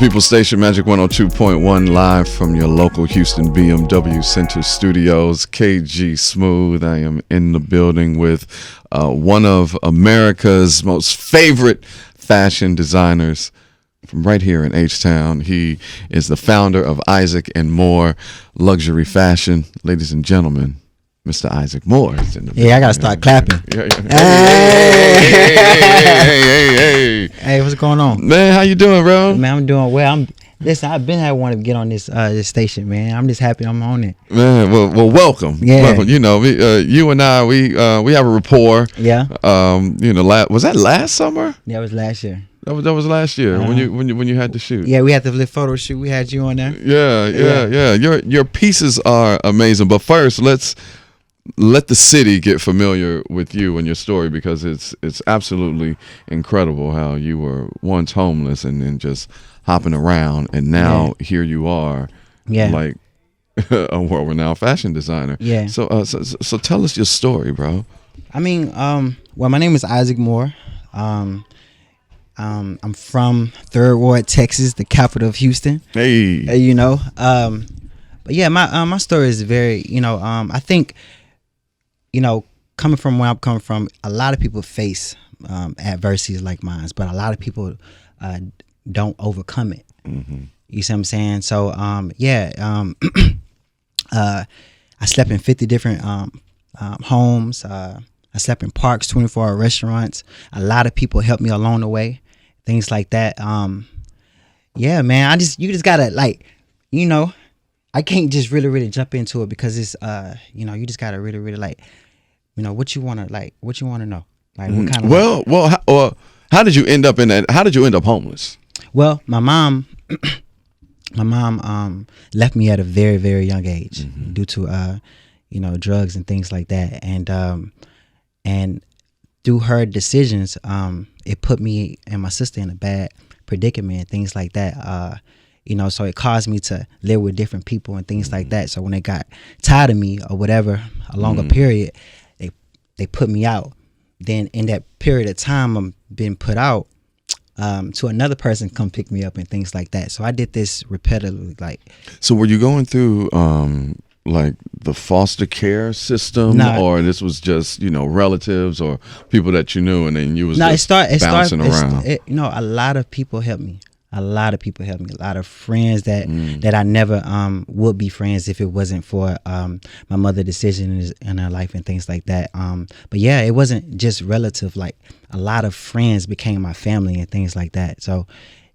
People's Station, Magic 102.1, live from your local Houston BMW Center Studios. KG Smooth. I am in the building with one of America's most favorite fashion designers from right here in H-Town. He is the founder of Isaac and More Luxury Fashion. Ladies and gentlemen, Mr. Isaac Moore is in the building. I gotta start clapping. Yeah. Hey. Hey, what's going on? Man, how you doing, bro? Man, I'm doing well. Listen, I've been having wanted to get on this station, man. I'm just happy I'm on it. Man, well, welcome. Yeah. Welcome. You know, you and I, we have a rapport. Yeah. Was that last summer? Yeah, it was last year. That was last year when you had to shoot. Yeah, we had the photo shoot. We had you on there. Yeah. Your pieces are amazing. But first, let's let the city get familiar with you and your story, because it's absolutely incredible how you were once homeless and then just hopping around, and now here you are, like a world-renowned fashion designer. Yeah. So tell us your story, bro. I mean, well, my name is Isaac Moore. I'm from Third Ward, Texas, the capital of Houston. Hey. But yeah, my story is very, I think, coming from where I'm coming from, a lot of people face adversities like mine, but a lot of people don't overcome it. Mm-hmm. You see what I'm saying? So, I slept in 50 different homes. I slept in parks, 24-hour restaurants. A lot of people helped me along the way, things like that. Man, you just gotta I can't just really jump into it, because it's you just gotta really what you wanna know, like what kind of how did you end up in that? How did you end up homeless? Well, my mom left me at a very, very young age, mm-hmm. due to drugs and things like that, and through her decisions, it put me and my sister in a bad predicament and things like that. So it caused me to live with different people and things like that. So when they got tired of me or whatever, a longer period, they put me out. Then in that period of time I'm being put out, to another person come pick me up and things like that. So I did this repetitively. So were you going through like the foster care system, or this was just relatives or people that you knew, and then you was bouncing around? A lot of people helped me. A lot of people helped me. A lot of friends that I never would be friends if it wasn't for my mother's decision in her life and things like that. But yeah, it wasn't just relative. Like, a lot of friends became my family and things like that. So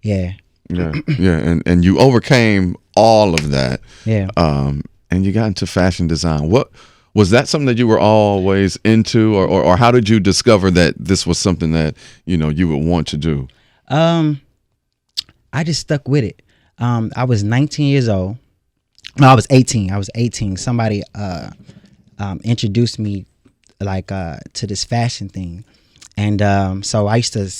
yeah. And you overcame all of that. Yeah. And you got into fashion design. What was that, something that you were always into, or how did you discover that this was something that you would want to do? I just stuck with it. I was 19 years old. No, I was 18. Somebody introduced me to this fashion thing. And so I used to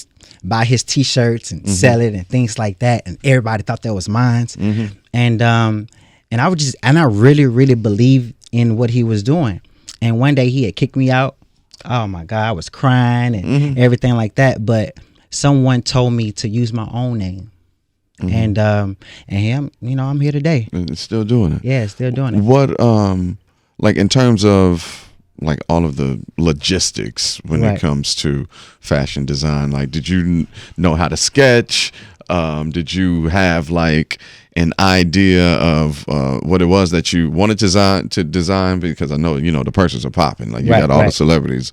buy his T-shirts and sell it and things like that. And everybody thought that was mine. Mm-hmm. And I really, really believed in what he was doing. And one day he had kicked me out. Oh my God, I was crying and everything like that. But someone told me to use my own name. Mm-hmm. And I'm here today. And it's still doing it. Yeah, still doing it. What in terms of all of the logistics when it comes to fashion design, did you know how to sketch? Did you have an idea of what it was that you wanted to design? Because I know the purses are popping. You got all the celebrities.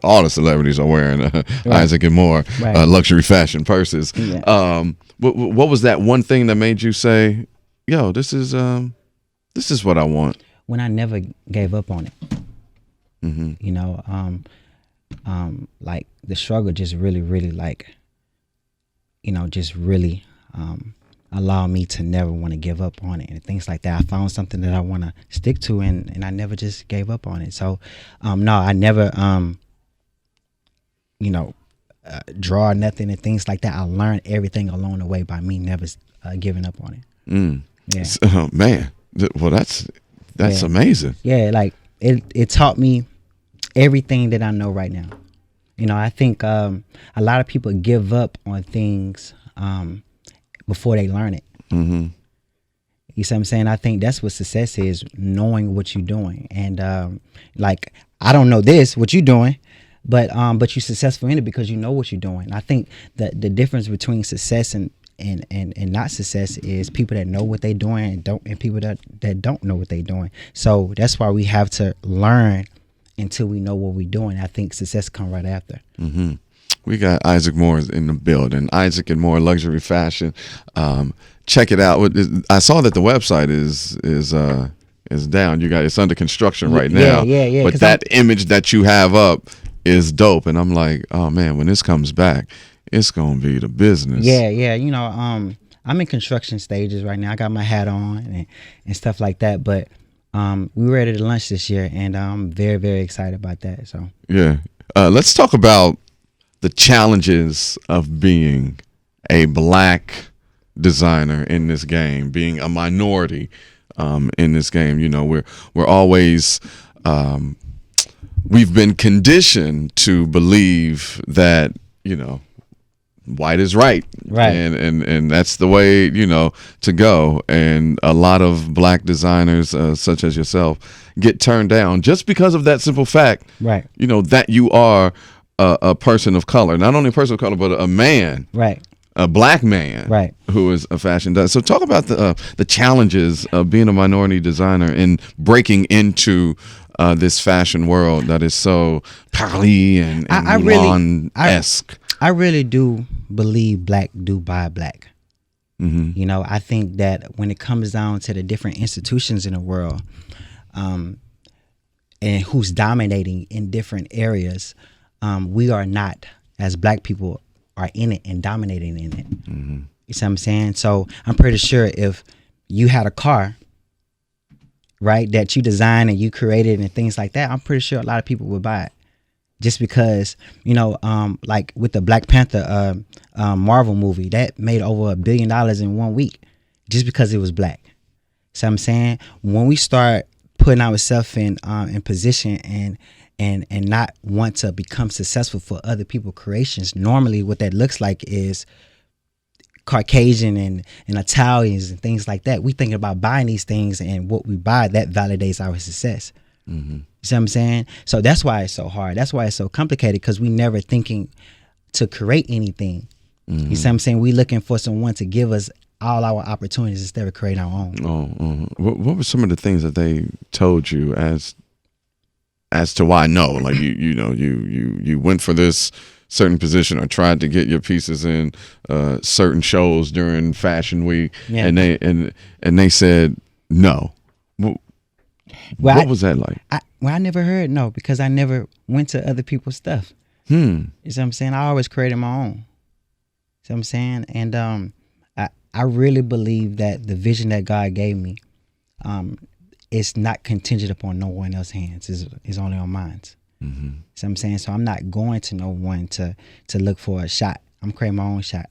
All the celebrities are wearing Isaac and More luxury fashion purses. Yeah. What was that one thing that made you say, "Yo, this is what I want"? When I never gave up on it. Mm-hmm. The struggle just really, really just really allow me to never want to give up on it and things like that. I found something that I want to stick to, and I never just gave up on it. So, no, I never, draw nothing and things like that. I learned everything along the way by me never giving up on it. Mm. Yeah. So, man, well, that's amazing. Yeah, it taught me everything that I know right now. I think a lot of people give up on things before they learn it. Mm-hmm. You see what I'm saying? I think that's what success is, knowing what you're doing. And like, I don't know what you're doing, but you're successful in it because you know what you're doing. I think that the difference between success and not success is people that know what they're doing and people that don't know what they're doing. So that's why we have to learn until we know what we're doing. I think success come right after. Mm-hmm. We got Isaac Moore in the building. Isaac and Moore Luxury Fashion. Check it out. I saw that the website is down. It's under construction right now. Yeah. But that image that you have up is dope, and I'm like, oh man, when this comes back, it's gonna be the business. Yeah. You know, I'm in construction stages right now. I got my hat on and stuff like that. But we were ready to launch this year, and I'm very, very excited about that. So yeah, let's talk about the challenges of being a black designer in this game, being a minority in this game. You know, we're always we've been conditioned to believe that, you know, white is right, and that's the way, you know, to go. And a lot of black designers, such as yourself, get turned down just because of that simple fact, right? You know, that you are a person of color, not only a person of color, but a man, right? A black man, right, who is a fashion designer. So talk about the challenges of being a minority designer and breaking into this fashion world that is so Paris and Milan-esque. I really do believe black do buy black. Mm-hmm. You know, I think that when it comes down to the different institutions in the world, and who's dominating in different areas, we are not, as black people, are in it and dominating in it. Mm-hmm. You see what I'm saying? So I'm pretty sure if you had a car, right, that you designed and you created and things like that, I'm pretty sure a lot of people would buy it. Just because, you know, like with the Black Panther Marvel movie, that made over $1 billion in 1 week just because it was black. So I'm saying, when we start putting ourselves in position and not want to become successful for other people's creations, normally what that looks like is Caucasian and Italians and things like that. We think about buying these things, and what we buy, that validates our success. Mm-hmm. You see what I'm saying? So that's why it's so hard. That's why it's so complicated, because we never thinking to create anything. Mm-hmm. You see what I'm saying? We looking for someone to give us all our opportunities instead of creating our own. What were some of the things that they told you as to why no? Like you went for this certain position or tried to get your pieces in certain shows during Fashion Week, and they said no. What was that like? I never heard no, because I never went to other people's stuff. You know what I'm saying? I always created my own. See what I'm saying? And I really believe that the vision that God gave me is not contingent upon no one else's hands. It's only on mine. Mm-hmm. See what I'm saying? So I'm not going to no one to look for a shot. I'm creating my own shot.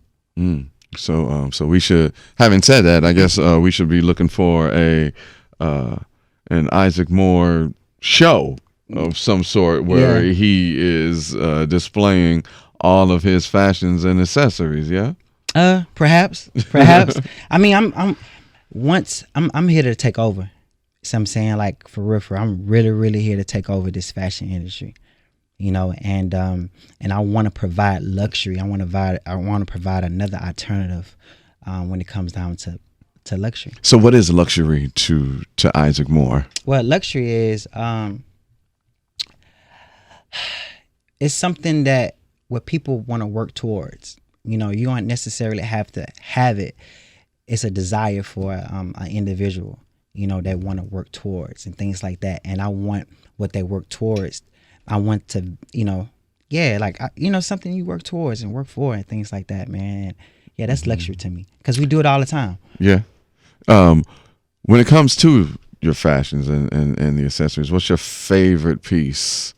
So we should, having said that, I guess we should be looking for an Isaac Moore show of some sort where he is displaying all of his fashions and accessories. Yeah. Perhaps. I mean, I'm here to take over. So I'm saying, like, for real, I'm really, really here to take over this fashion industry, you know, and I want to provide luxury. I want to provide another alternative when it comes down to luxury. So what is luxury to Isaac Moore? Well, luxury is it's something that what people want to work towards. You know, you don't necessarily have to have it. It's a desire for an individual, you know, that want to work towards and things like that. And I want what they work towards. I want to, you know, something you work towards and work for and things like that, man. Yeah, that's luxury to me, because we do it all the time. Yeah. When it comes to your fashions and the accessories, what's your favorite piece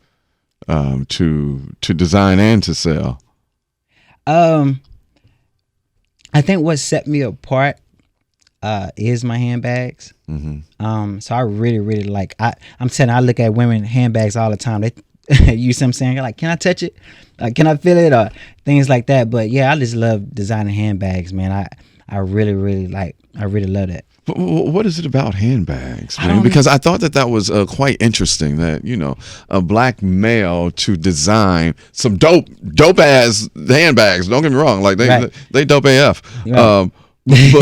to design and to sell? I think what set me apart is my handbags. Mm-hmm. So I really, really like. I'm saying, I look at women handbags all the time. They, you see what I'm saying? You're like, can I touch it? Can I feel it? Or things like that. But yeah, I just love designing handbags, man. I really love that. What is it about handbags, I man? don't Because I thought that was quite interesting that, a black male to design some dope ass handbags. Don't get me wrong, like Right. they dope AF. Right.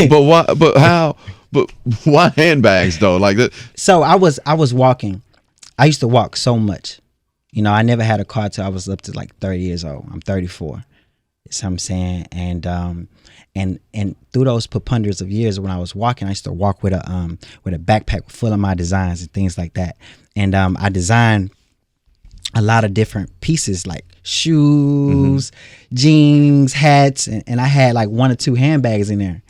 But why? But how? But why handbags though? Like that. So I was walking. I used to walk so much. I never had a car till I was up to like 30 years old. I'm 34. That's what I'm saying. And through those preponderance of years when I was walking, I used to walk with a backpack full of my designs and things like that. And I designed a lot of different pieces like shoes, jeans, hats, and I had like 1 or 2 handbags in there.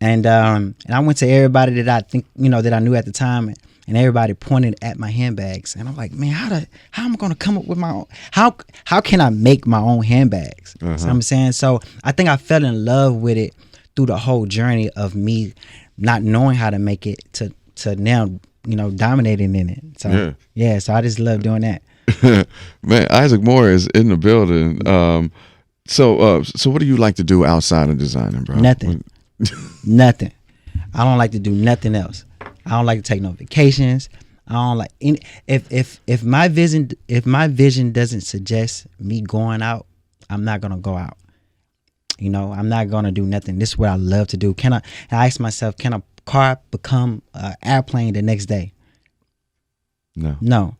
And I went to everybody that I think that I knew at the time, and everybody pointed at my handbags, and I'm like, man, how am I gonna come up with my own? How can I make my own handbags? You know what I'm saying? So I think I fell in love with it through the whole journey of me not knowing how to make it to now dominating in it. So yeah, so I just love doing that. Man, Isaac Moore is in the building. So what do you like to do outside of designing, bro? Nothing. Nothing. I don't like to do nothing else. I don't like to take no vacations. I don't like any, if my vision doesn't suggest me going out, I'm not gonna go out. I'm not gonna do nothing. This is what I love to do. I ask myself, can a car become an airplane the next day? No.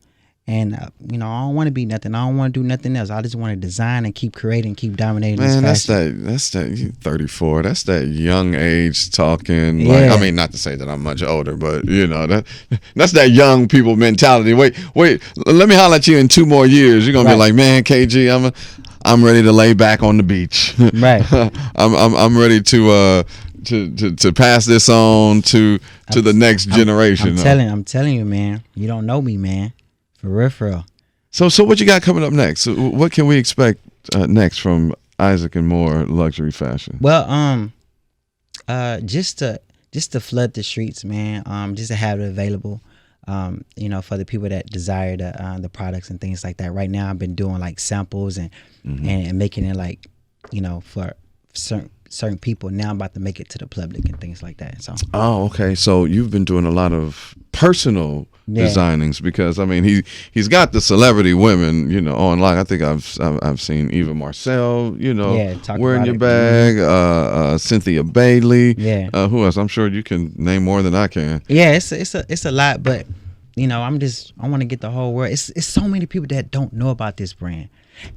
And I don't want to be nothing. I don't want to do nothing else. I just want to design and keep creating, keep dominating. Man, this that's that. You 34. That's that young age talking. Yeah. Like, I mean, not to say that I'm much older, but that's that young people mentality. Wait. Let me holler at you in 2 more years. You're gonna be like, man, KG, I'm ready to lay back on the beach. Right. I'm ready to pass this on to the next generation. I'm telling you, man. You don't know me, man. For real. So what you got coming up next? What can we expect next from Isaac and Moore Luxury Fashion? Well, just to flood the streets, man. Just to have it available, for the people that desire the products and things like that. Right now, I've been doing like samples and making it like, for certain people. Now I'm about to make it to the public and things like that. So. Oh, okay. So you've been doing a lot of personal designings, because I mean he's got the celebrity women online. I think I've seen Eva Marcel wearing your bag, Cynthia Bailey, who else? I'm sure you can name more than I can. It's a lot, but I want to get the whole world. It's so many people that don't know about this brand,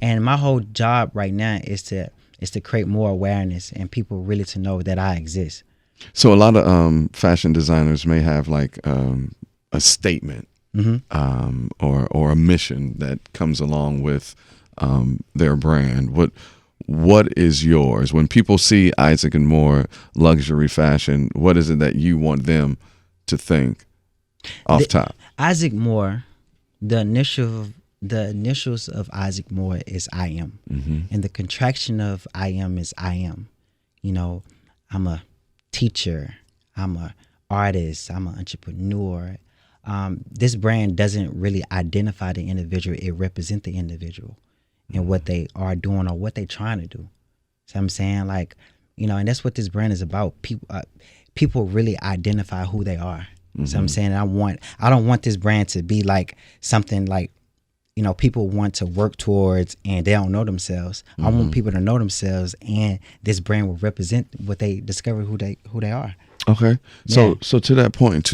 and my whole job right now is to create more awareness and people really to know that I exist. So a lot of fashion designers may have like a statement or a mission that comes along with their brand. What is yours? When people see Isaac and Moore Luxury Fashion, what is it that you want them to think off top? Isaac Moore, the initials of Isaac Moore is I am. And the contraction of I am is I am. I'm a teacher. I'm a artist. I'm an entrepreneur. This brand doesn't really identify the individual. It represents the individual and what they are doing or what they're trying to do. So I'm saying, like, and that's what this brand is about. People really identify who they are. So I'm saying I don't want this brand to be like something like, people want to work towards and they don't know themselves. I want people to know themselves, and this brand will represent what they discover who they are. Okay. So to that point,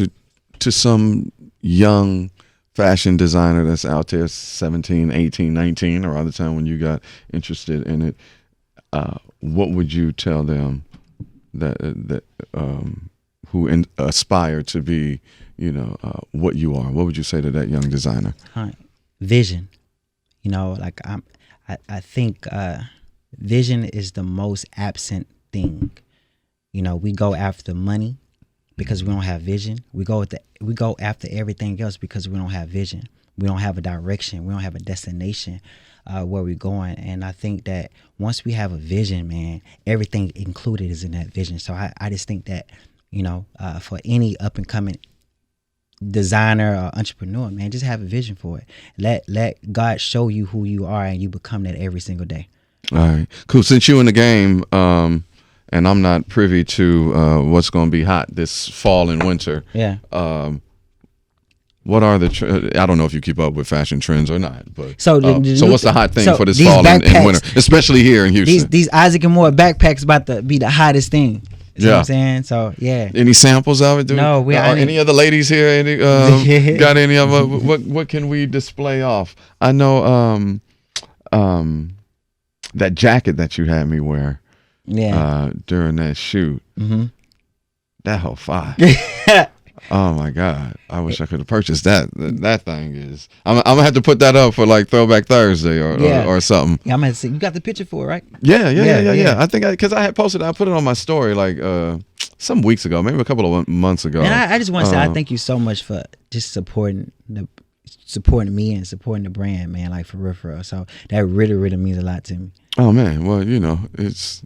to some young fashion designer that's out there, 17, 18, 19, around the time when you got interested in it, what would you tell them that who aspire to be, what you are? What would you say to that young designer? Vision. I think vision is the most absent thing. We go after money because we don't have vision. We go after everything else because we don't have vision. We don't have a direction. We don't have a destination where we're going. And I think that once we have a vision, man, everything included is in that vision. So I just think that, for any up and coming designer or entrepreneur, man, just have a vision for it. Let God show you who you are, and you become that every single day. All right, cool. Since you in the game, and I'm not privy to what's going to be hot this fall and winter. Yeah. What are the? I don't know if you keep up with fashion trends or not, but so what's the hot thing for this fall and winter, especially here in Houston? These Isaac and More backpacks about to be the hottest thing. You know what I'm saying? So yeah. Any samples of it? Dude? No, any other ladies here? Any got any of what can we display off? I know that jacket that you had me wear. Yeah. During that shoot. Mm-hmm. That whole fire. Oh my God! I wish I could have purchased that. That thing is. I'm gonna have to put that up for like Throwback Thursday or something. Yeah, I'm gonna say you got the picture for it, right? Yeah. I think because I had posted, I put it on my story like some weeks ago, maybe a couple of months ago. And I just want to say I thank you so much for just supporting me and supporting the brand, man. Like for real. So that really means a lot to me. Oh man, well this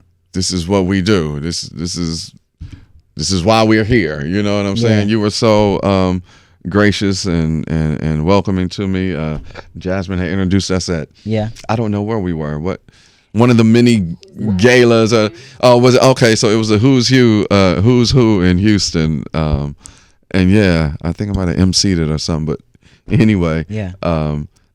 is what we do. This is why we're here. You know what I'm saying? You were so gracious and welcoming to me. Jasmine had introduced us at I don't know where we were. One of the many galas. Was it okay? So it was a who's who in Houston. And yeah, I think I might have emceed it or something. But anyway,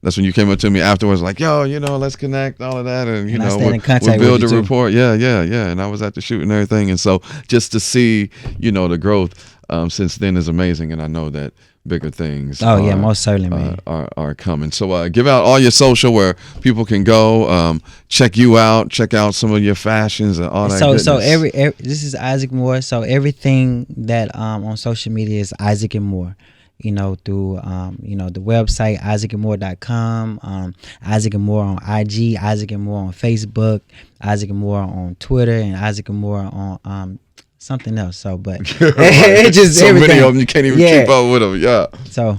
that's when you came up to me afterwards, like, yo, let's connect, all of that, and we'll build a rapport. Yeah. And I was at the shoot and everything, and so just to see, the growth since then is amazing, and I know that bigger things. Most certainly, man, are coming. So give out all your social where people can go check you out, check out some of your fashions and all that. So every this is Isaac Moore. So everything that on social media is Isaac and Moore. Through the website isaacandmore.com, Isaac and More on IG, Isaac and More on Facebook, Isaac and More on Twitter, and Isaac and More on something else. So, but it's just so everything. Many of them you can't even keep up with them. Yeah. So,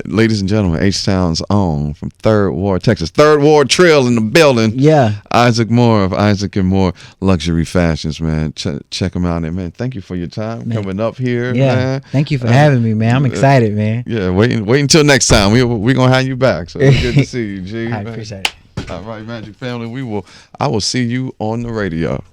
ladies and gentlemen, H-Town's own from Third Ward, Texas. Third Ward Trail in the building. Yeah. Isaac Moore of Isaac and More Luxury Fashions, man. Check him out. And, man, thank you for your time coming up here, man. Thank you for having me, man. I'm excited, man. Yeah, wait until next time. We're going to have you back. So it's good to see you, G. I appreciate it. All right, Magic Family. I will see you on the radio.